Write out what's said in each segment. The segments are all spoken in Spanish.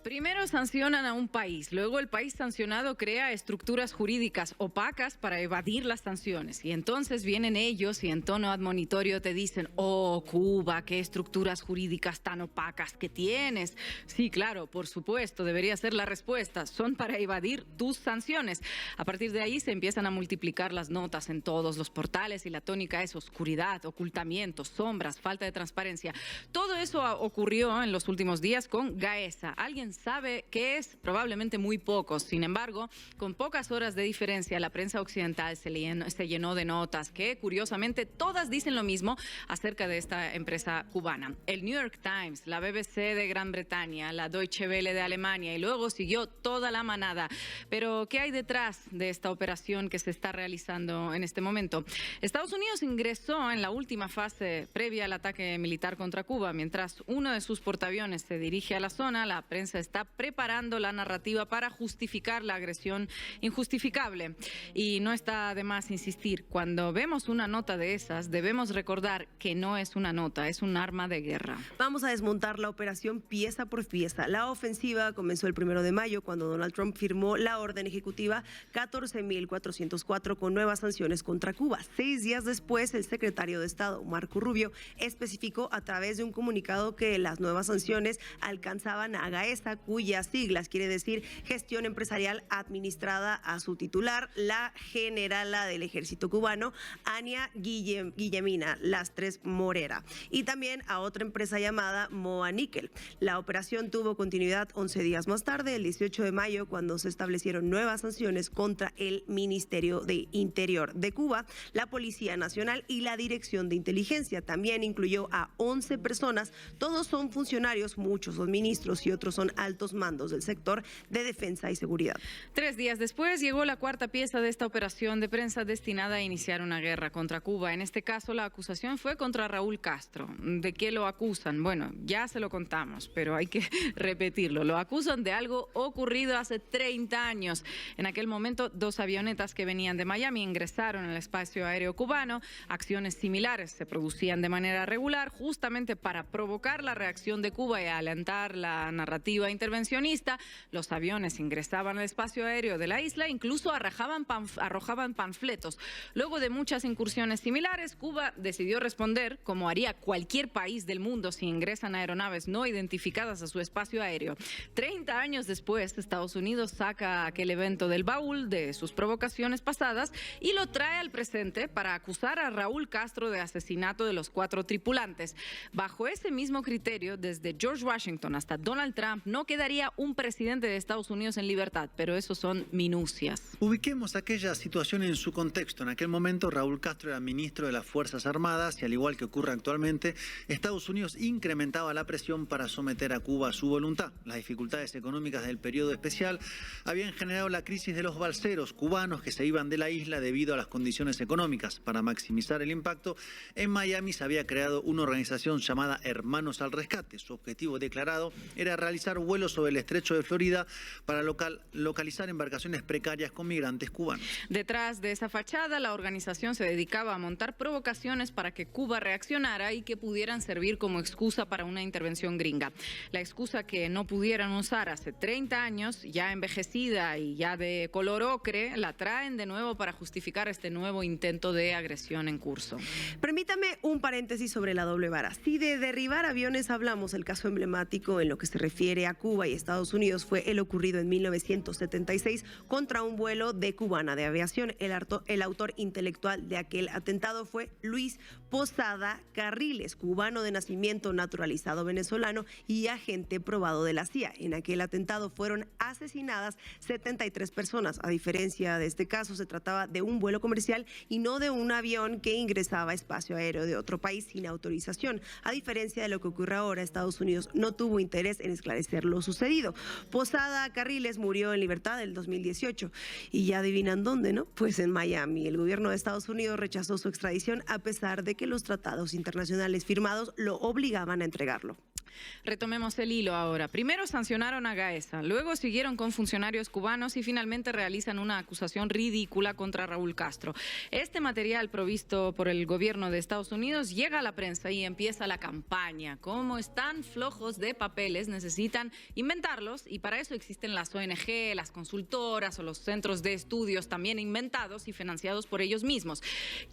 Primero sancionan a un país, luego el país sancionado crea estructuras jurídicas opacas para evadir las sanciones. Y entonces vienen ellos y en tono admonitorio te dicen: oh, Cuba, qué estructuras jurídicas tan opacas que tienes. Sí, claro, por supuesto, debería ser la respuesta. Son para evadir tus sanciones. A partir de ahí se empiezan a multiplicar las notas en todos los portales y la tónica es oscuridad, ocultamiento, sombras, falta de transparencia. Todo eso ocurrió en los últimos días con Gaesa. ¿Alguien sabe qué es? Probablemente muy pocos. Sin embargo, con pocas horas de diferencia, la prensa occidental se llenó de notas que, curiosamente, todas dicen lo mismo acerca de esta empresa cubana. El New York Times, la BBC de Gran Bretaña, la Deutsche Welle de Alemania y luego siguió toda la manada. Pero, ¿qué hay detrás de esta operación que se está realizando en este momento? Estados Unidos ingresó en la última fase previa al ataque militar contra Cuba. Mientras uno de sus portaaviones se dirige a la zona, la prensa está preparando la narrativa para justificar la agresión injustificable. Y no está de más insistir, cuando vemos una nota de esas, debemos recordar que no es una nota, es un arma de guerra. Vamos a desmontar la operación pieza por pieza. La ofensiva comenzó el 1 de mayo, cuando Donald Trump firmó la orden ejecutiva 14.404 con nuevas sanciones contra Cuba. 6 días después, el secretario de Estado, Marco Rubio, especificó a través de un comunicado que las nuevas sanciones alcanzaban a Gaesa, cuyas siglas quiere decir Gestión Empresarial Administrada, a su titular, la generala del ejército cubano, Ania Guillemina Lastres Morera, y también a otra empresa llamada Moa Níquel. La operación tuvo continuidad 11 días más tarde, el 18 de mayo, cuando se establecieron nuevas sanciones contra el Ministerio de Interior de Cuba, la Policía Nacional y la Dirección de Inteligencia. También incluyó a 11 personas, todos son funcionarios, muchos son ministros y otros son altos mandos del sector de defensa y seguridad. 3 días después llegó la cuarta pieza de esta operación de prensa destinada a iniciar una guerra contra Cuba. En este caso, la acusación fue contra Raúl Castro. ¿De qué lo acusan? Bueno, ya se lo contamos, pero hay que repetirlo. Lo acusan de algo ocurrido hace 30 años. En aquel momento, 2 avionetas que venían de Miami ingresaron al espacio aéreo cubano. Acciones similares se producían de manera regular, justamente para provocar la reacción de Cuba y alentar la narrativa intervencionista. Los aviones ingresaban al espacio aéreo de la isla, incluso arrojaban panfletos. Luego de muchas incursiones similares, Cuba decidió responder como haría cualquier país del mundo si ingresan aeronaves no identificadas a su espacio aéreo. 30 años después, Estados Unidos saca aquel evento del baúl de sus provocaciones pasadas y lo trae al presente para acusar a Raúl Castro de asesinato de los 4 tripulantes. Bajo ese mismo criterio, desde George Washington hasta Donald Trump, no quedaría un presidente de Estados Unidos en libertad, pero eso son minucias. Ubiquemos aquella situación en su contexto. En aquel momento, Raúl Castro era ministro de las Fuerzas Armadas y, al igual que ocurre actualmente, Estados Unidos incrementaba la presión para someter a Cuba a su voluntad. Las dificultades económicas del periodo especial habían generado la crisis de los balseros cubanos que se iban de la isla debido a las condiciones económicas. Para maximizar el impacto, en Miami se había creado una organización llamada Hermanos al Rescate. Su objetivo declarado era realizar vuelos sobre el estrecho de Florida para localizar embarcaciones precarias con migrantes cubanos. Detrás de esa fachada, la organización se dedicaba a montar provocaciones para que Cuba reaccionara y que pudieran servir como excusa para una intervención gringa. La excusa que no pudieran usar hace 30 años, ya envejecida y ya de color ocre, la traen de nuevo para justificar este nuevo intento de agresión en curso. Permítame un paréntesis sobre la doble vara. Si de derribar aviones hablamos, el caso emblemático en lo que se refiere a Cuba y Estados Unidos fue el ocurrido en 1976 contra un vuelo de Cubana de Aviación. El autor intelectual de aquel atentado fue Luis Posada Carriles, cubano de nacimiento, naturalizado venezolano y agente probado de la CIA. En aquel atentado fueron asesinadas 73 personas. A diferencia de este caso, se trataba de un vuelo comercial y no de un avión que ingresaba a espacio aéreo de otro país sin autorización. A diferencia de lo que ocurre ahora, Estados Unidos no tuvo interés en esclarecer lo sucedido. Posada Carriles murió en libertad en 2018. Y ya adivinan dónde, ¿no? Pues en Miami. El gobierno de Estados Unidos rechazó su extradición a pesar de que los tratados internacionales firmados lo obligaban a entregarlo. Retomemos el hilo ahora. Primero sancionaron a Gaesa, luego siguieron con funcionarios cubanos y finalmente realizan una acusación ridícula contra Raúl Castro. Este material provisto por el gobierno de Estados Unidos llega a la prensa y empieza la campaña. Como están flojos de papeles, necesitan inventarlos y para eso existen las ONG, las consultoras o los centros de estudios también inventados y financiados por ellos mismos.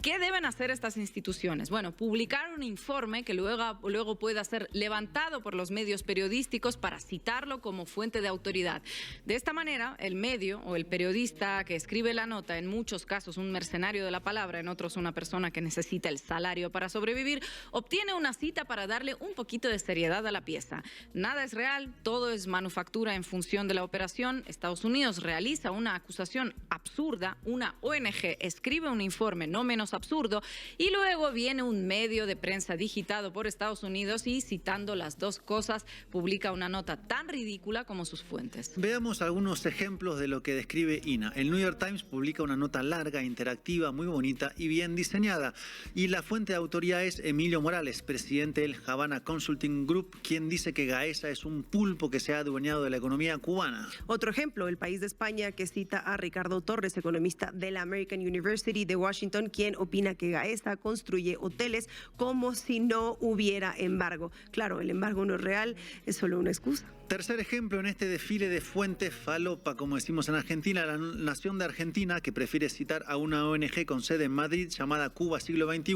¿Qué deben hacer estas instituciones? Bueno, publicar un informe que luego pueda ser levantado por los medios periodísticos para citarlo como fuente de autoridad. De esta manera, el medio o el periodista que escribe la nota, en muchos casos un mercenario de la palabra, en otros una persona que necesita el salario para sobrevivir, obtiene una cita para darle un poquito de seriedad a la pieza. Nada es real, todo es manufactura en función de la operación. Estados Unidos realiza una acusación absurda, una ONG escribe un informe no menos absurdo y luego viene un medio de prensa digitado por Estados Unidos y citando las dos cosas, publica una nota tan ridícula como sus fuentes. Veamos algunos ejemplos de lo que describe Ina. El New York Times publica una nota larga, interactiva, muy bonita y bien diseñada. Y la fuente de autoría es Emilio Morales, presidente del Havana Consulting Group, quien dice que Gaesa es un pulpo que se ha adueñado de la economía cubana. Otro ejemplo, El País de España, que cita a Ricardo Torres, economista de la American University de Washington, quien opina que Gaesa construye hoteles como si no hubiera embargo. Claro, el embargo no es real, es solo una excusa. Tercer ejemplo en este desfile de fuentes falopa, como decimos en Argentina, la Nación de Argentina, que prefiere citar a una ONG con sede en Madrid llamada Cuba Siglo XXI.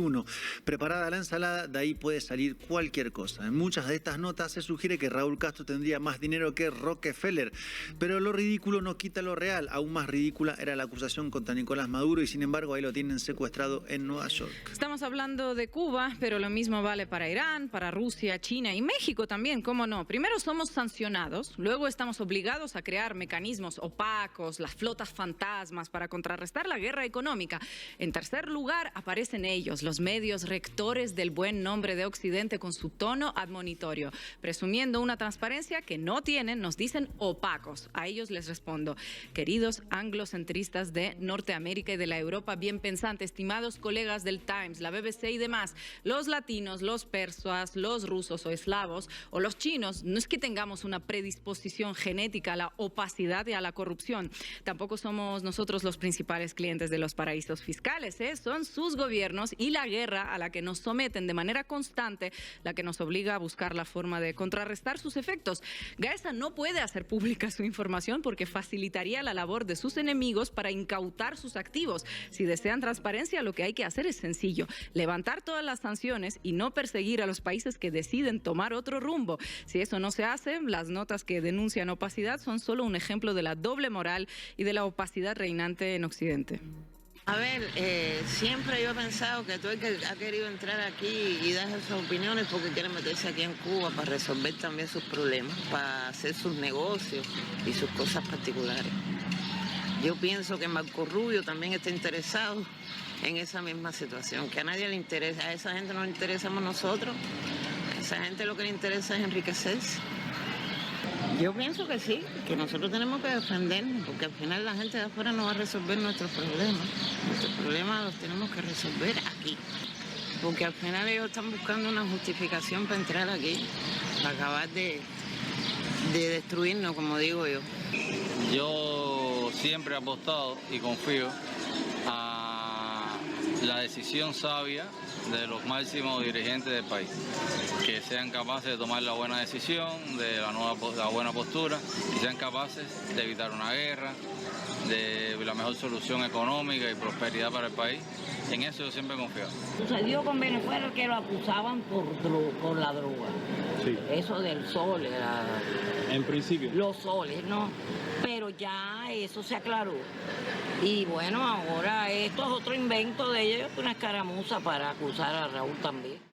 Preparada la ensalada, de ahí puede salir cualquier cosa. En muchas de estas notas se sugiere que Raúl Castro tendría más dinero que Rockefeller, pero lo ridículo no quita lo real. Aún más ridícula era la acusación contra Nicolás Maduro y sin embargo ahí lo tienen secuestrado en Nueva York. Estamos hablando de Cuba, pero lo mismo vale para Irán, para Rusia, China y México también, ¿cómo no? Primero somos sancionados, luego estamos obligados a crear mecanismos opacos, las flotas fantasmas para contrarrestar la guerra económica. En tercer lugar aparecen ellos, los medios rectores del buen nombre de Occidente con su tono admonitorio, presumiendo una transparencia que no tienen, nos dicen opacos. A ellos les respondo, queridos anglocentristas de Norteamérica y de la Europa bien pensante, estimados colegas del Times, la BBC y demás, los latinos, los persas, los rusos o eslavos o los chinos, no es que tengamos una predisposición genética a la opacidad y a la corrupción. Tampoco somos nosotros los principales clientes de los paraísos fiscales, ¿eh? Son sus gobiernos y la guerra a la que nos someten de manera constante la que nos obliga a buscar la forma de contrarrestar sus efectos. Gaesa no puede hacer pública su información porque facilitaría la labor de sus enemigos para incautar sus activos. Si desean transparencia, lo que hay que hacer es sencillo, levantar todas las sanciones y no perseguir a los países que deciden tomar otro rumbo. Si eso no se hace, las notas que denuncian opacidad son solo un ejemplo de la doble moral y de la opacidad reinante en Occidente. A ver, siempre yo he pensado que todo el que ha querido entrar aquí y dar sus opiniones porque quiere meterse aquí en Cuba para resolver también sus problemas, para hacer sus negocios y sus cosas particulares. Yo pienso que Marco Rubio también está interesado en esa misma situación, que a nadie le interesa, a esa gente no le interesamos nosotros, a esa gente lo que le interesa es enriquecerse. Yo pienso que sí, que nosotros tenemos que defendernos, porque al final la gente de afuera no va a resolver nuestros problemas. Nuestros problemas los tenemos que resolver aquí, porque al final ellos están buscando una justificación para entrar aquí, para acabar de destruirnos, como digo yo. Yo siempre he apostado y confío a la decisión sabia de los máximos dirigentes del país, que sean capaces de tomar la buena decisión, de la buena postura, y sean capaces de evitar una guerra, de la mejor solución económica y prosperidad para el país. En eso yo siempre he confiado. Sucedió con Venezuela que lo acusaban por la droga. Sí. Eso del sol, En principio. los soles, ¿no? Pero ya eso se aclaró. Y bueno, ahora esto es otro invento de ellos, una escaramuza para acusar a Raúl también.